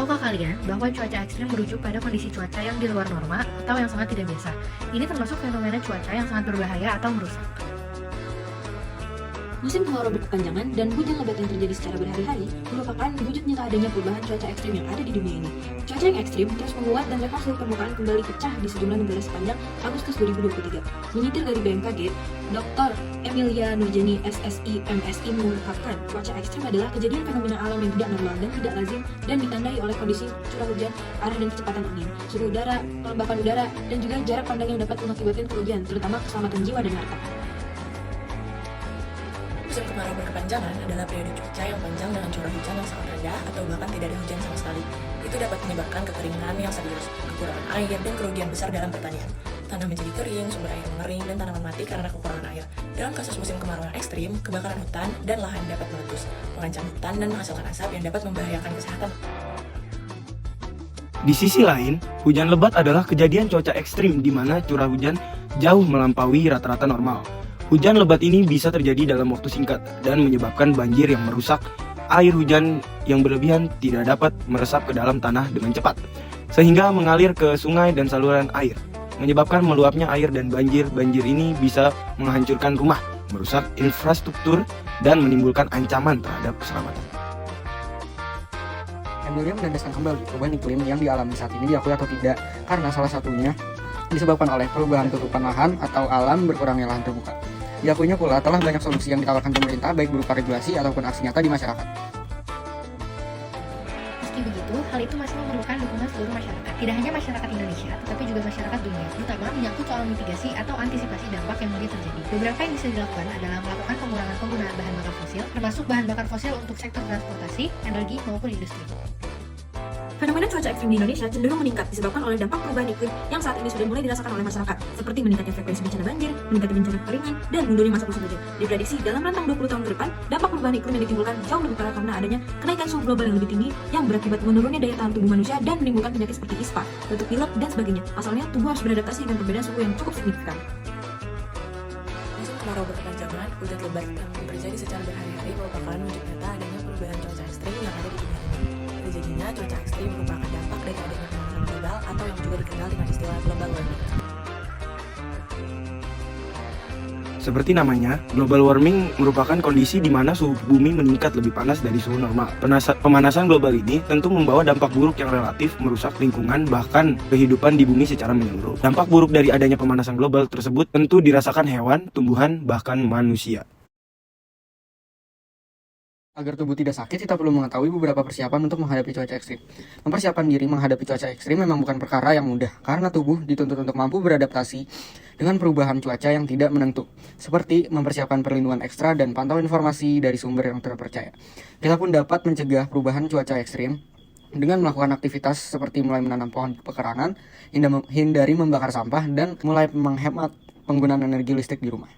Tahukah kalian bahwa cuaca ekstrim merujuk pada kondisi cuaca yang di luar norma atau yang sangat tidak biasa? Ini termasuk fenomena cuaca yang sangat berbahaya atau merusak. Musim kemarau berkepanjangan dan hujan lebat yang terjadi secara berhari-hari merupakan wujud nyata adanya perubahan cuaca ekstrim yang ada di dunia ini. Cuaca yang ekstrim terus menguat dan level suhu permukaan kembali pecah di sejumlah negara sepanjang Agustus 2023. Menyitir dari BMKG, Dr. Emilia Nurjani, SSI, MSI mengungkapkan cuaca ekstrim adalah kejadian fenomena alam yang tidak normal dan tidak lazim dan ditandai oleh kondisi curah hujan, arah dan kecepatan angin, suhu udara, kelembapan udara, dan juga jarak pandang yang dapat mengakibatkan kerugian, terutama keselamatan jiwa dan harta. Musim kemarau berkepanjangan adalah periode cuaca yang panjang dengan curah hujan yang sangat rendah atau bahkan tidak ada hujan sama sekali. Itu dapat menyebabkan kekeringan yang serius, kekurangan air, dan kerugian besar dalam pertanian. Tanah menjadi kering, sumber air mengering, dan tanaman mati karena kekurangan air. Dalam kasus musim kemarau yang ekstrim, kebakaran hutan dan lahan dapat meletus, mengancam hutan dan menghasilkan asap yang dapat membahayakan kesehatan. Di sisi lain, hujan lebat adalah kejadian cuaca ekstrim di mana curah hujan jauh melampaui rata-rata normal. Hujan lebat ini bisa terjadi dalam waktu singkat dan menyebabkan banjir yang merusak. Air hujan yang berlebihan tidak dapat meresap ke dalam tanah dengan cepat, sehingga mengalir ke sungai dan saluran air, menyebabkan meluapnya air dan banjir ini bisa menghancurkan rumah, merusak infrastruktur, dan menimbulkan ancaman terhadap keselamatan. Emilia menandaskan kembali perubahan iklim yang dialami saat ini diakui atau tidak, karena salah satunya disebabkan oleh perubahan tutupan lahan atau alam berkurangnya lahan terbuka. Diakuinya pula telah banyak solusi yang ditawarkan pemerintah baik berupa regulasi ataupun aksi nyata di masyarakat. Meski begitu, hal itu masih memerlukan dukungan seluruh masyarakat. Tidak hanya masyarakat Indonesia, tetapi juga masyarakat dunia, terutama menyangkut soal mitigasi atau antisipasi dampak yang mungkin terjadi. Beberapa yang bisa dilakukan adalah melakukan pengurangan penggunaan bahan bakar fosil, termasuk bahan bakar fosil untuk sektor transportasi, energi, maupun industri. Fenomena cuaca ekstrim di Indonesia cenderung meningkat disebabkan oleh dampak perubahan iklim yang saat ini sudah mulai dirasakan oleh masyarakat, seperti meningkatnya frekuensi bencana banjir, meningkatnya bencana kekeringan, dan mundurnya masa musim hujan. Diprediksi dalam rentang 20 tahun ke depan, dampak perubahan iklim yang ditimbulkan jauh lebih parah karena adanya kenaikan suhu global yang lebih tinggi yang berakibat menurunnya daya tahan tubuh manusia dan menimbulkan penyakit seperti ispa, batuk pilek, dan sebagainya. Pasalnya, tubuh harus beradaptasi dengan perbedaan suhu yang cukup signifikan. Musim kemarau berkepanjangan, hujan lebat yang terjadi secara berhari-hari merupakan wujud nyata adanya perubahan cuaca ekstrim yang ada di dunia ini. Terjadinya cuaca ekstrim merupakan dampak dari adanya pemanasan global atau yang juga dikenal dengan istilah global warming. Seperti namanya, global warming merupakan kondisi di mana suhu bumi meningkat lebih panas dari suhu normal. Pemanasan global ini tentu membawa dampak buruk yang relatif merusak lingkungan bahkan kehidupan di bumi secara menyeluruh. Dampak buruk dari adanya pemanasan global tersebut tentu dirasakan hewan, tumbuhan, bahkan manusia. Agar tubuh tidak sakit, kita perlu mengetahui beberapa persiapan untuk menghadapi cuaca ekstrim. Mempersiapkan diri menghadapi cuaca ekstrim memang bukan perkara yang mudah, karena tubuh dituntut untuk mampu beradaptasi dengan perubahan cuaca yang tidak menentu, seperti mempersiapkan perlindungan ekstra dan pantau informasi dari sumber yang terpercaya. Kita pun dapat mencegah perubahan cuaca ekstrim dengan melakukan aktivitas seperti mulai menanam pohon pekarangan, hindari membakar sampah, dan mulai menghemat penggunaan energi listrik di rumah.